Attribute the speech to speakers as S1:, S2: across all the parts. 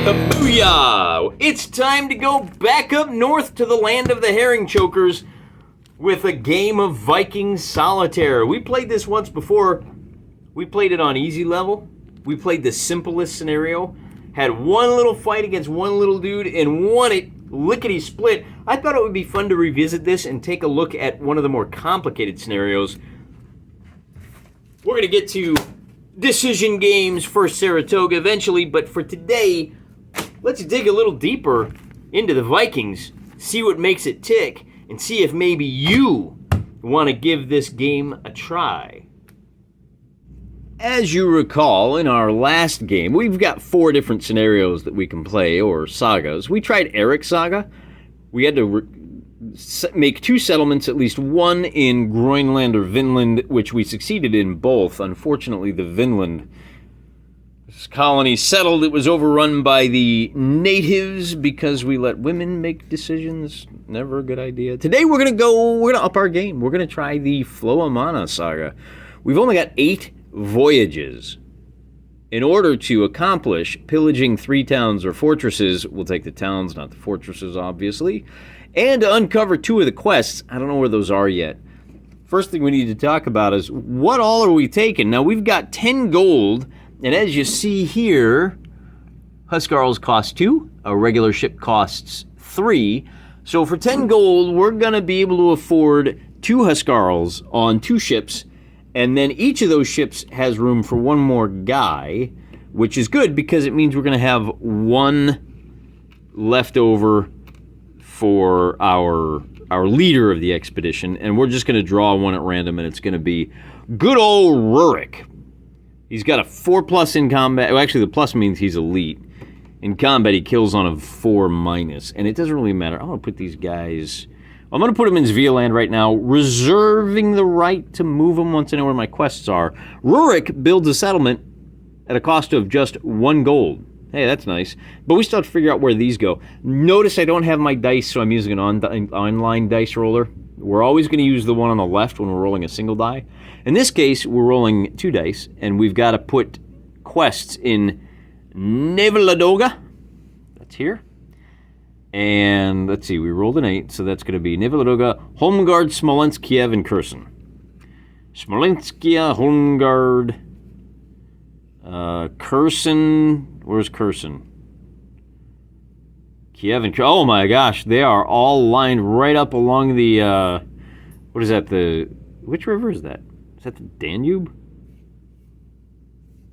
S1: Booyah! It's time to go back up north to the land of the herring chokers with a game of Vikings Solitaire. We played this once before. We played it on easy level. We played the simplest scenario. Had one little fight against one little dude and won it lickety-split. I thought it would be fun to revisit this and take a look at one of the more complicated scenarios. We're going to get to decision games for Saratoga eventually, but for today, let's dig a little deeper into the Vikings, see what makes it tick, and see if maybe you want to give this game a try. As you recall, in our last game, we've got 4 different scenarios that we can play, or sagas. We tried Eric's saga. We had to make 2 settlements, at least one in Groenland or Vinland, which we succeeded in both. Unfortunately, the Vinland colony settled. It was overrun by the natives because we let women make decisions. Never a good idea. Today we're gonna up our game. We're gonna try the Floamana saga. We've only got 8 voyages. In order to accomplish pillaging 3 towns or fortresses, we'll take the towns, not the fortresses, obviously, and to uncover 2 of the quests. I don't know where those are yet. First thing we need to talk about is what all are we taking? Now, we've got 10 gold, and as you see here, Huskarls cost 2, a regular ship costs 3. So for 10 gold, we're going to be able to afford 2 Huskarls on 2 ships, and then each of those ships has room for 1 more guy, which is good because it means we're going to have 1 left over for our leader of the expedition, and we're just going to draw 1 at random, and it's going to be good old Rurik. He's got a 4+ in combat. Well, actually, the plus means he's elite. In combat, he kills on a 4-, and it doesn't really matter. I'm going to put these guys... I'm going to put them in Svealand right now, reserving the right to move them once I know where my quests are. Rurik builds a settlement at a cost of just 1 gold. Hey, that's nice. But we still have to figure out where these go. Notice I don't have my dice, so I'm using an online dice roller. We're always going to use the one on the left when we're rolling a single die. In this case, we're rolling 2 dice, and we've got to put quests in Neva Ladoga. That's here. And let's see, we rolled an 8, so that's going to be Neva Ladoga, Holmguard, Smolensk, Kiev, and Kherson. Smolenskia, Holmguard, Kherson. Where's Kherson? Kiev and... Oh my gosh, they are all lined right up along the... what is that? Which river is that? Is that the Danube?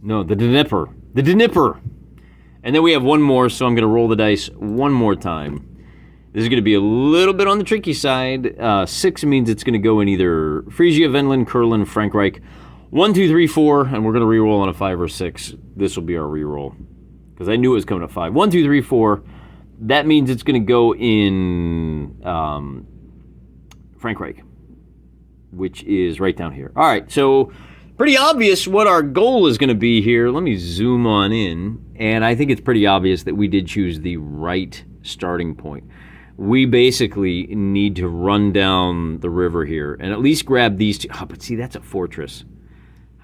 S1: No, the Dnieper. The Dnieper! And then we have 1 more, so I'm going to roll the dice 1 more time. This is going to be a little bit on the tricky side. 6 means it's going to go in either Frisia, Vinland, Kurland, Frankreich. 1, 2, 3, 4, and we're going to re-roll on a 5 or 6. This will be our re-roll. Because I knew it was coming at 5. 1, 2, 3, 4. That means it's going to go in Frankreich, which is right down here. All right, so... pretty obvious what our goal is going to be here. Let me zoom on in. And I think it's pretty obvious that we did choose the right starting point. We basically need to run down the river here and at least grab these 2. Oh, but see, that's a fortress.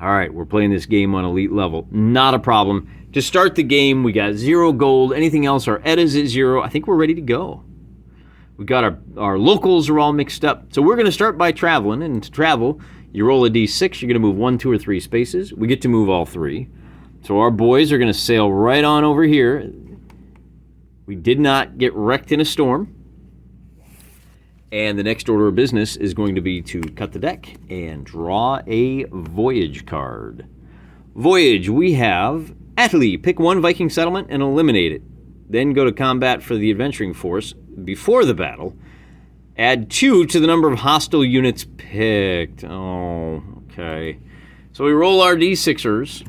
S1: All right, we're playing this game on elite level. Not a problem. To start the game, we got 0 gold. Anything else, our Edda's at 0. I think we're ready to go. We got our locals are all mixed up. So we're going to start by traveling. And to travel... you roll a d6, you're going to move 1, 2, or 3 spaces. We get to move all 3. So our boys are going to sail right on over here. We did not get wrecked in a storm. And the next order of business is going to be to cut the deck and draw a voyage card. Voyage, we have Atli. Pick 1 Viking settlement and eliminate it. Then go to combat for the adventuring force before the battle. Add 2 to the number of hostile units picked. Oh, okay. So we roll our d6ers.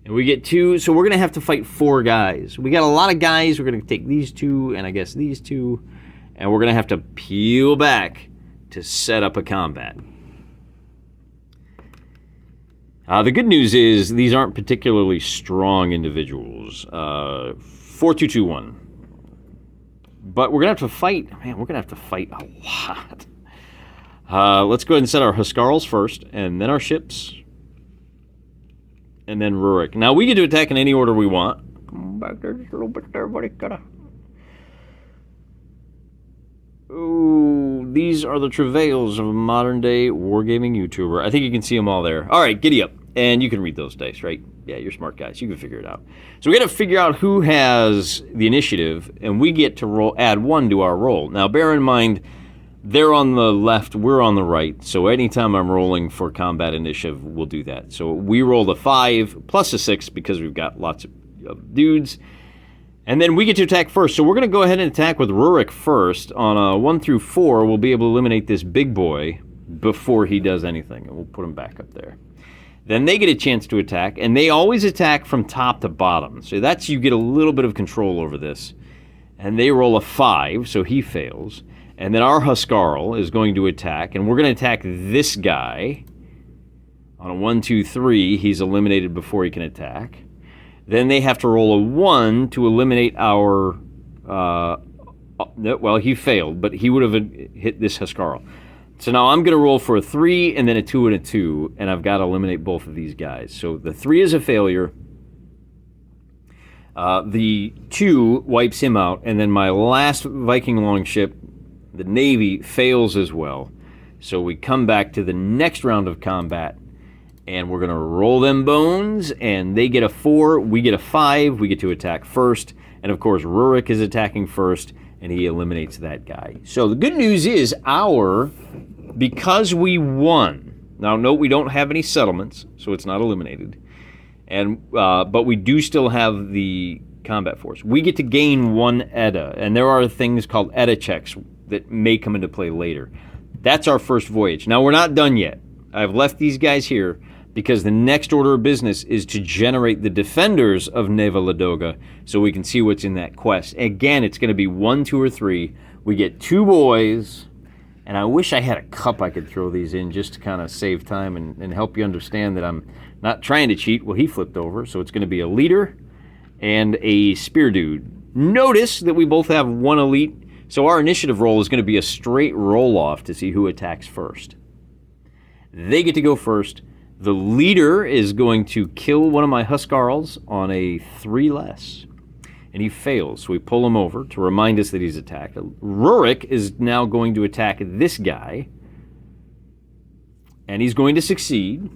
S1: And we get 2. So we're going to have to fight 4 guys. We got a lot of guys. We're going to take these 2 and I guess these 2. And we're going to have to peel back to set up a combat. The good news is these aren't particularly strong individuals. 4, 2, 2, 1. But we're going to have to fight. Man, we're going to have to fight a lot. Let's go ahead and set our Huskarls first, and then our ships, and then Rurik. Now, we get to attack in any order we want. Come back there just a little bit there, buddy. Gotta. Ooh, these are the travails of a modern-day wargaming YouTuber. I think you can see them all there. All right, giddy up. And you can read those dice, right? Yeah, you're smart guys. You can figure it out. So we got to figure out who has the initiative, and we get to add 1 to our roll. Now, bear in mind, they're on the left, we're on the right. So anytime I'm rolling for combat initiative, we'll do that. So we roll a 5 plus a 6 because we've got lots of dudes. And then we get to attack first. So we're going to go ahead and attack with Rurik first. On a 1 through 4, we'll be able to eliminate this big boy before he does anything. And we'll put him back up there. Then they get a chance to attack, and they always attack from top to bottom. So that's, you get a little bit of control over this. And they roll a 5, so he fails. And then our Huskarl is going to attack, and we're going to attack this guy. On a 1, 2, 3, he's eliminated before he can attack. Then they have to roll a 1 to eliminate our... well, he failed, but he would have hit this Huskarl. So now I'm going to roll for a 3, and then a 2 and a 2, and I've got to eliminate both of these guys. So the 3 is a failure. The 2 wipes him out, and then my last Viking longship, the Navy, fails as well. So we come back to the next round of combat, and we're going to roll them bones, and they get a 4, we get a 5, we get to attack first, and of course Rurik is attacking first, and he eliminates that guy. So the good news is because we won, now note we don't have any settlements, so it's not eliminated, and but we do still have the combat force. We get to gain 1 ETA, and there are things called ETA checks that may come into play later. That's our first voyage. Now we're not done yet. I've left these guys here because the next order of business is to generate the defenders of Neva Ladoga so we can see what's in that quest. Again, it's going to be 1, 2, or 3. We get 2 boys, and I wish I had a cup I could throw these in just to kind of save time and help you understand that I'm not trying to cheat. Well, he flipped over, so it's going to be a leader and a spear dude. Notice that we both have 1 elite, so our initiative roll is going to be a straight roll-off to see who attacks first. They get to go first. The leader is going to kill one of my Huskarls on a 3 less. And he fails, so we pull him over to remind us that he's attacked. Rurik is now going to attack this guy. And he's going to succeed.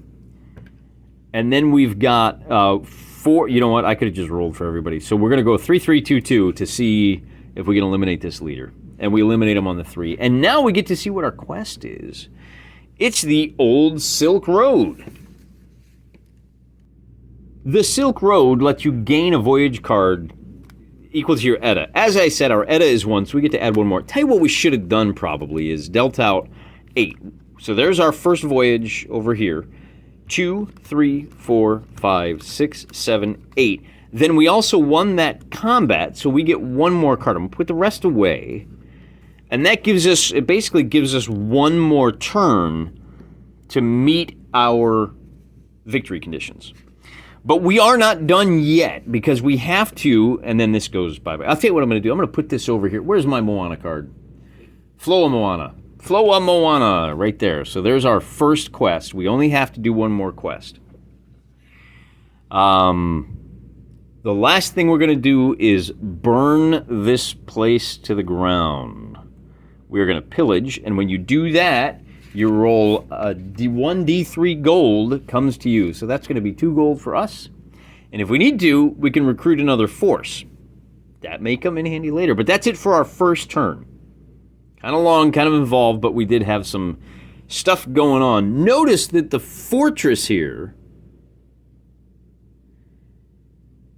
S1: And then we've got 4... You know what? I could have just rolled for everybody. So we're going to go 3, 3, 2, 2 to see if we can eliminate this leader. And we eliminate him on the 3. And now we get to see what our quest is. It's the Old Silk Road. The Silk Road lets you gain a voyage card equal to your ETA. As I said, our ETA is 1, so we get to add 1 more. Tell you what we should have done probably is dealt out 8. So there's our first voyage over here. 2, 3, 4, 5, 6, 7, 8. Then we also won that combat, so we get 1 more card. I'm going to put the rest away. And that gives us, it basically gives us 1 more turn to meet our victory conditions. But we are not done yet because we have to, and then this goes bye-bye. I'll tell you what I'm going to do. I'm going to put this over here. Where's my Moana card? Floa Moana. Floa Moana, right there. So there's our first quest. We only have to do 1 more quest. The last thing we're going to do is burn this place to the ground. We're going to pillage, and when you do that, you roll a 1d3 gold comes to you. So that's going to be 2 gold for us. And if we need to, we can recruit another force. That may come in handy later, but that's it for our first turn. Kind of long, kind of involved, but we did have some stuff going on. Notice that the fortress here,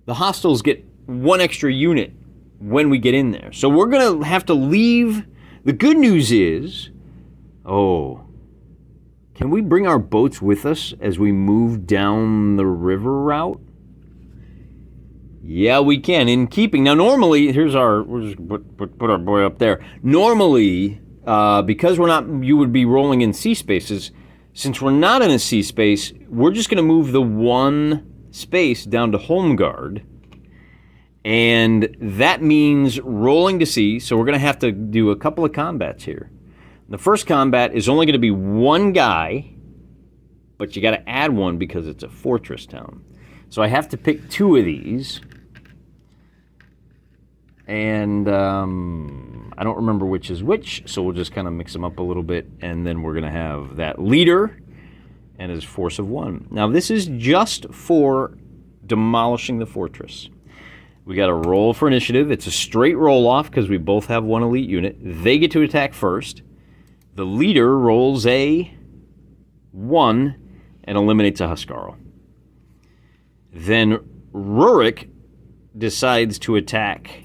S1: the hostiles get 1 extra unit when we get in there. So we're going to have to leave. The good news is, can we bring our boats with us as we move down the river route? Yeah, we can. In keeping. Now, normally, we'll just put our boy up there. Normally, because you would be rolling in sea spaces, since we're not in a sea space, we're just going to move the 1 space down to Holmguard. And that means rolling to sea, so we're going to have to do a couple of combats here. The first combat is only going to be 1 guy, but you got to add 1 because it's a fortress town. So I have to pick 2 of these. And I don't remember which is which, so we'll just kind of mix them up a little bit, and then we're going to have that leader and his force of 1. Now, this is just for demolishing the fortress. We got to roll for initiative. It's a straight roll-off because we both have 1 elite unit. They get to attack first. The leader rolls a 1 and eliminates a Huskarl. Then Rurik decides to attack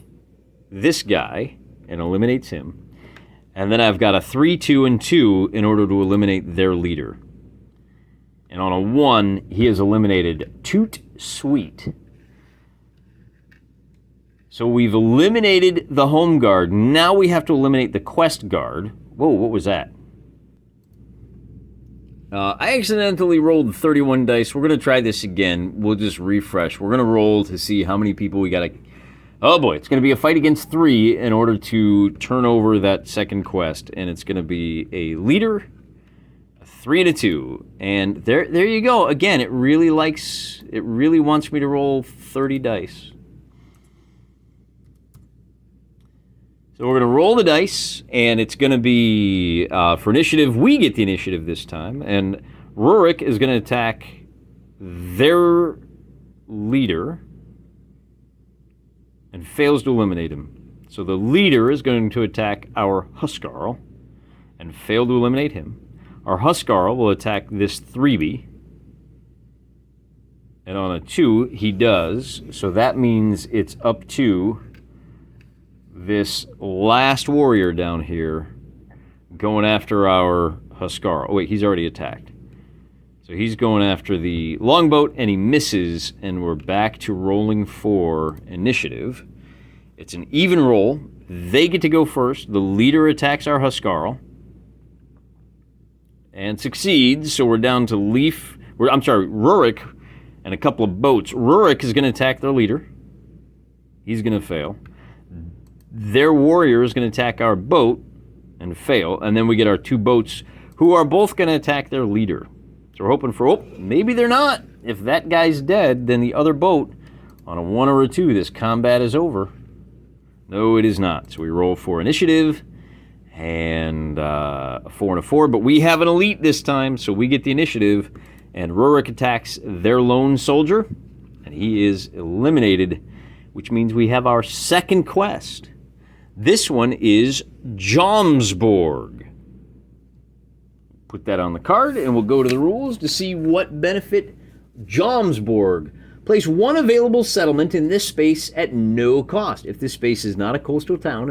S1: this guy and eliminates him. And then I've got a 3, 2, and 2 in order to eliminate their leader. And on a 1, he is eliminated. Toot sweet. So we've eliminated the Holmguard. Now we have to eliminate the quest guard. Whoa, what was that? I accidentally rolled 31 dice. We're going to try this again. We'll just refresh. We're going to roll to see how many people we got to... Oh boy, it's going to be a fight against 3 in order to turn over that second quest. And it's going to be a leader, a 3 and a 2. And there you go. Again, it really wants me to roll 30 dice. So we're going to roll the dice, and it's going to be, for initiative, we get the initiative this time, and Rurik is going to attack their leader and fails to eliminate him. So the leader is going to attack our Huskarl and fail to eliminate him. Our Huskarl will attack this 3B, and on a 2, he does, so that means it's up to this last warrior down here going after our Huskarl. Oh, wait, he's already attacked. So he's going after the longboat, and he misses, and we're back to rolling for initiative. It's an even roll. They get to go first. The leader attacks our Huskarl and succeeds, so we're down to Rurik and a couple of boats. Rurik is going to attack their leader. He's going to fail. Their warrior is going to attack our boat and fail, and then we get our 2 boats who are both going to attack their leader. So we're hoping for, maybe they're not. If that guy's dead, then the other boat, on a 1 or a 2, this combat is over. No, it is not. So we roll for initiative, and a 4 and a 4, but we have an elite this time, so we get the initiative, and Rurik attacks their lone soldier, and he is eliminated, which means we have our second quest. This one is Jomsborg. Put that on the card, and we'll go to the rules to see what benefit Jomsborg. Place 1 available settlement in this space at no cost. If this space is not a coastal town,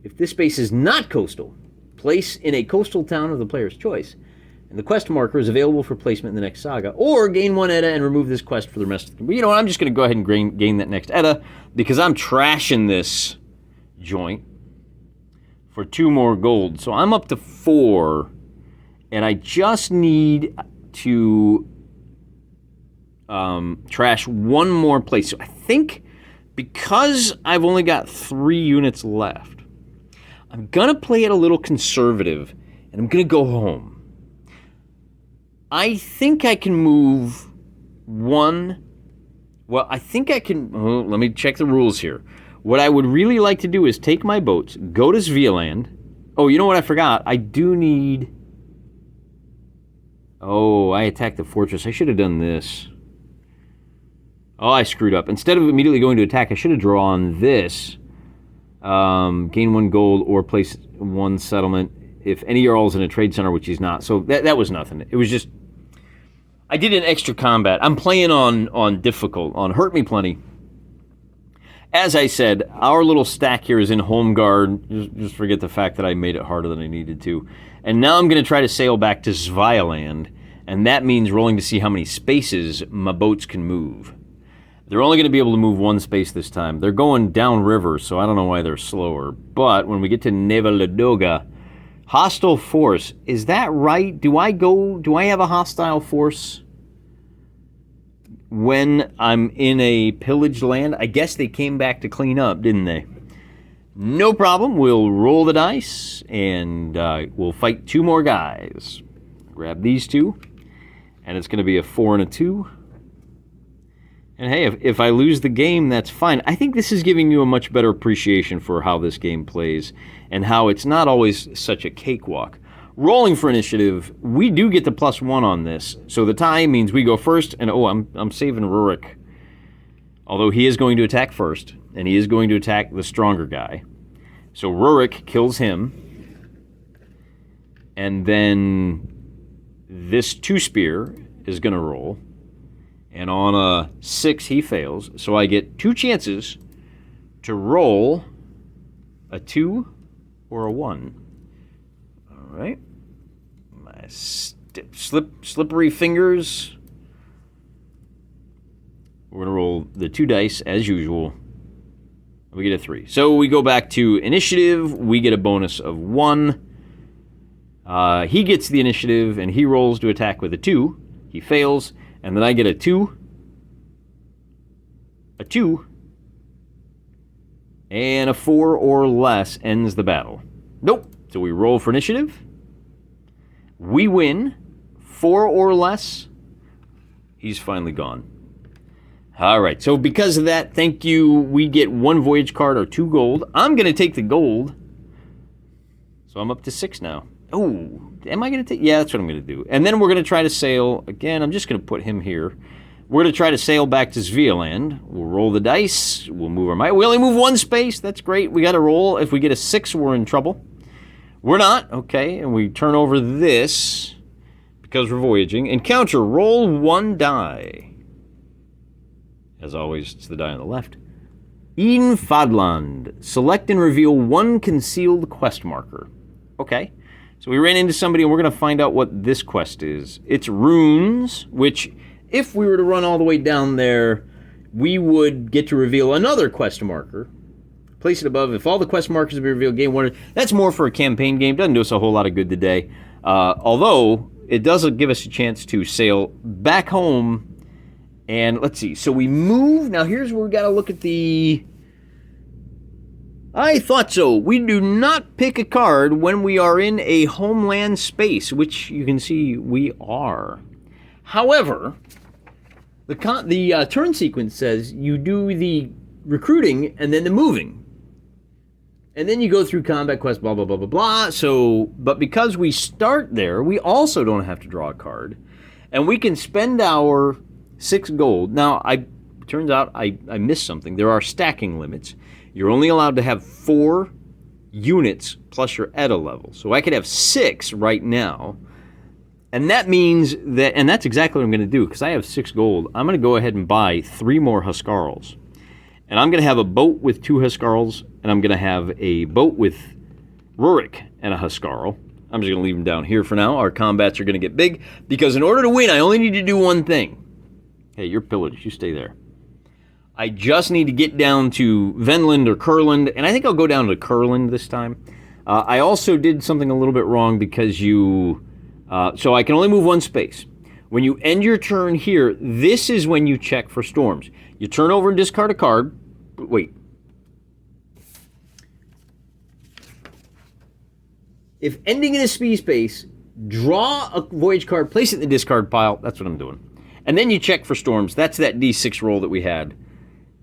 S1: if this space is not coastal, place in a coastal town of the player's choice. And the quest marker is available for placement in the next saga. Or gain 1 ETA and remove this quest for the rest of the... You know what, I'm just going to go ahead and gain that next ETA because I'm trashing this joint for 2 more gold. So I'm up to 4. And I just need to trash 1 more place. So I think because I've only got 3 units left, I'm going to play it a little conservative. And I'm going to go home. I think I can move 1. Well, I think I can... let me check the rules here. What I would really like to do is take my boats, go to Svealand. Oh, you know what I forgot? I do need... Oh, I attacked the fortress. I should have done this. Oh, I screwed up. Instead of immediately going to attack, I should have drawn this. Gain 1 gold or place 1 settlement if any Jarl's in a trade center, which he's not. So that was nothing. It was just... I did an extra combat. I'm playing on difficult, on Hurt Me Plenty. As I said, our little stack here is in Holmguard. Just forget the fact that I made it harder than I needed to. And now I'm going to try to sail back to Svealand, and that means rolling to see how many spaces my boats can move. They're only going to be able to move 1 space this time. They're going downriver, so I don't know why they're slower. But when we get to Neva Ladoga, hostile force, is that right? Do I have a hostile force when I'm in a pillaged land? I guess they came back to clean up, didn't they? No problem. We'll roll the dice, and we'll fight 2 more guys. Grab these 2, and it's going to be a 4 and a 2. And hey, if I lose the game, that's fine. I think this is giving you a much better appreciation for how this game plays and how it's not always such a cakewalk. Rolling for initiative, we do get the +1 on this. So the tie means we go first, and I'm saving Rurik. Although he is going to attack first, and he is going to attack the stronger guy. So Rurik kills him. And then this 2-spear is going to roll. And on a 6, he fails. So I get 2 chances to roll a 2 or a 1. All right. My slippery fingers. We're going to roll the 2 dice as usual. We get a 3. So we go back to initiative. We get a bonus of 1. He gets the initiative, and he rolls to attack with a 2. He fails. And then I get a 2, a 2, and a 4 or less ends the battle. Nope. So we roll for initiative. We win. 4 or less. He's finally gone. All right. So because of that, thank you. We get 1 voyage card or 2 gold. I'm going to take the gold. So I'm up to 6 now. Oh, am I going to take... Yeah, that's what I'm going to do. And then we're going to try to sail... Again, I'm just going to put him here. We're going to try to sail back to Svealand. We'll roll the dice. We'll move our might. We only move 1 space. That's great. We got to roll. If we get a 6, we're in trouble. We're not. Okay, and we turn over this because we're voyaging. Encounter. Roll 1 die. As always, it's the die on the left. Eden Fadland. Select and reveal 1 concealed quest marker. Okay. So we ran into somebody, and we're going to find out what this quest is. It's runes, which, if we were to run all the way down there, we would get to reveal another quest marker. Place it above. If all the quest markers have been revealed, game 1. That's more for a campaign game. Doesn't do us a whole lot of good today. Although, it does give us a chance to sail back home. And let's see. So we move. Now, here's where we got to look at the... I thought so. We do not pick a card when we are in a homeland space, which you can see we are. However, the turn sequence says you do the recruiting and then the moving. And then you go through combat quest, blah, blah, blah, blah, blah. So, but because we start there, we also don't have to draw a card. And we can spend our 6 gold. Now, turns out I missed something. There are stacking limits. You're only allowed to have 4 units plus your ETA level. So I could have 6 right now. And that means that, and that's exactly what I'm going to do, because I have 6 gold. I'm going to go ahead and buy 3 more Huskarls. And I'm going to have a boat with 2 Huskarls, and I'm going to have a boat with Rurik and a Huskarl. I'm just going to leave them down here for now. Our combats are going to get big, because in order to win, I only need to do one thing. Hey, you're pillaged. You stay there. I just need to get down to Venland or Kurland, and I think I'll go down to Kurland this time. I also did something a little bit wrong because so I can only move 1 space. When you end your turn here, this is when you check for storms. You turn over and discard a card. Wait. If ending in a speed space, draw a voyage card, place it in the discard pile. That's what I'm doing. And then you check for storms. That's that D6 roll that we had.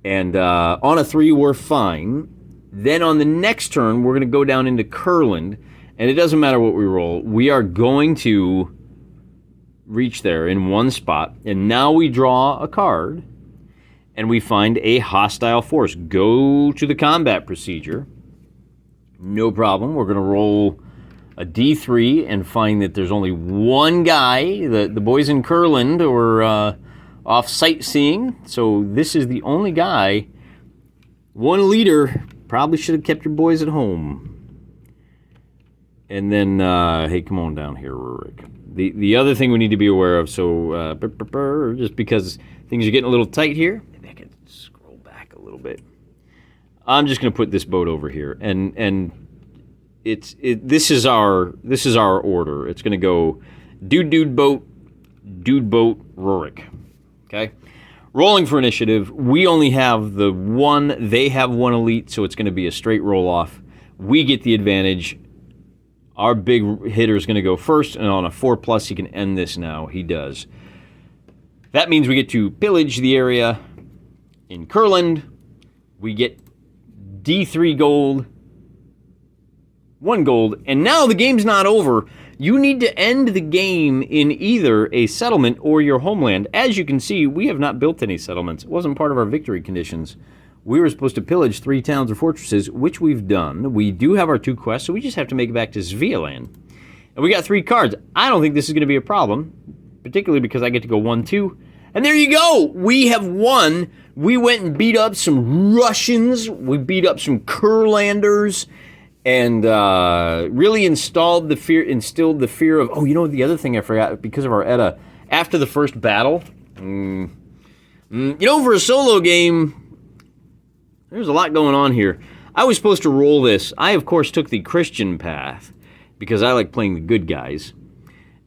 S1: And on a 3, we're fine. Then on the next turn, we're going to go down into Kurland. And it doesn't matter what we roll. We are going to reach there in 1 spot. And now we draw a card. And we find a hostile force. Go to the combat procedure. No problem. We're going to roll a D3 and find that there's only 1 guy. The boys in Kurland or... off sightseeing, so this is the only guy. 1 leader. Probably should have kept your boys at home. And then, hey, come on down here, Rurik. The other thing we need to be aware of, so just because things are getting a little tight here, maybe I can scroll back a little bit. I'm just going to put this boat over here, and this is our order. It's going to go dude boat, Rurik. Okay, rolling for initiative. We only have the 1. They have 1 elite, so it's going to be a straight roll off. We get the advantage. Our big hitter is going to go first, and on a 4+, he can end this now. He does. That means we get to pillage the area, In Kurland, we get D3 gold, 1 gold, and now the game's not over. You need to end the game in either a settlement or your homeland. As you can see, we have not built any settlements. It wasn't part of our victory conditions. We were supposed to pillage 3 towns or fortresses, which we've done. We do have our 2 quests, so we just have to make it back to Svealand. And we got 3 cards. I don't think this is going to be a problem, particularly because I get to go 1-2. And there you go! We have won. We went and beat up some Russians. We beat up some Kurlanders. And really instilled the fear of, oh, you know, the other thing I forgot, because of our Edda, after the first battle, you know, for a solo game, there's a lot going on here. I was supposed to roll this. I, of course, took the Christian path, because I like playing the good guys.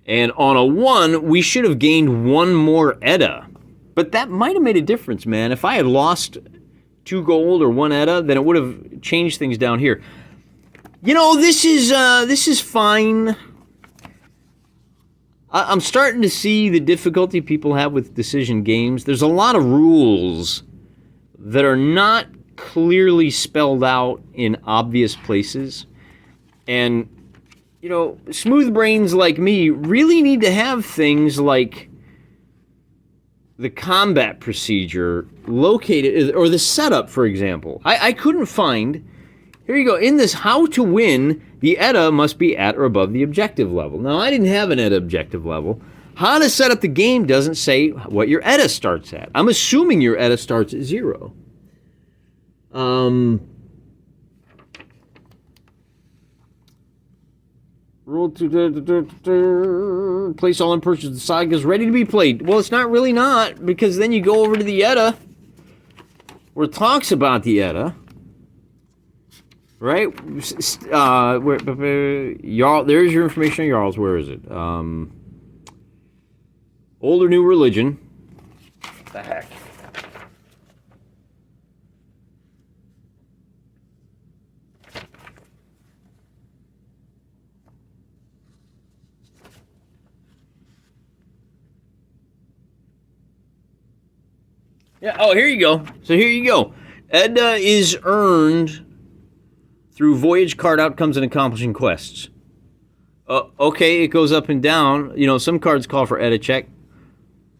S1: And on a 1, we should have gained 1 more Edda. But that might have made a difference, man. If I had lost 2 gold or 1 Edda, then it would have changed things down here. You know, this is fine. I'm starting to see the difficulty people have with decision games. There's a lot of rules that are not clearly spelled out in obvious places. And, you know, smooth brains like me really need to have things like the combat procedure located, or the setup, for example. I couldn't find... Here you go. In this how to win, the Edda must be at or above the objective level. Now, I didn't have an Edda objective level. How to set up the game doesn't say what your Edda starts at. I'm assuming your Edda starts at 0. Rule to place all unpurchased sagas ready to be played. Well, it's not really not, because then you go over to the Edda, where it talks about the Edda. Right? Jarl, there's your information on Jarls. Where is it? Old or new religion. What the heck? Yeah, oh, here you go. So here you go. Edda is earned through voyage card outcomes and accomplishing quests. Okay, it goes up and down. You know, some cards call for Edda check.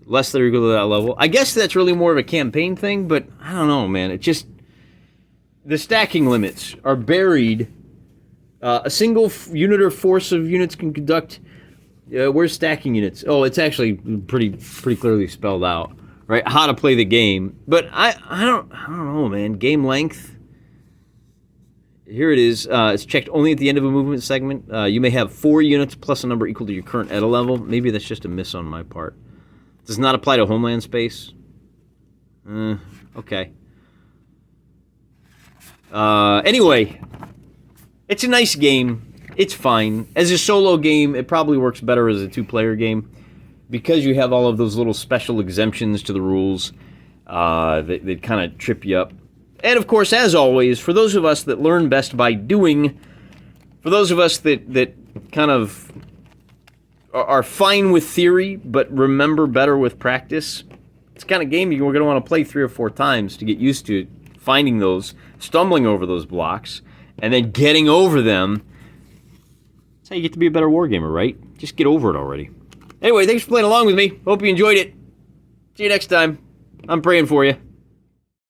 S1: Less than or equal to that level. I guess that's really more of a campaign thing, but I don't know, man. It just... The stacking limits are buried. A single unit or force of units can conduct... where's stacking units? Oh, it's actually pretty clearly spelled out. Right? How to play the game. But I don't know, man. Game length... Here it is. It's checked only at the end of a movement segment. You may have 4 units plus a number equal to your current Edda level. Maybe that's just a miss on my part. Does not apply to homeland space. Okay. Anyway, it's a nice game. It's fine. As a solo game, it probably works better as a 2-player game, because you have all of those little special exemptions to the rules that kind of trip you up. And, of course, as always, for those of us that learn best by doing, for those of us that kind of are fine with theory but remember better with practice, it's the kind of game you're going to want to play 3 or 4 times to get used to finding those, stumbling over those blocks, and then getting over them. That's how you get to be a better wargamer, right? Just get over it already. Anyway, thanks for playing along with me. Hope you enjoyed it. See you next time. I'm praying for you.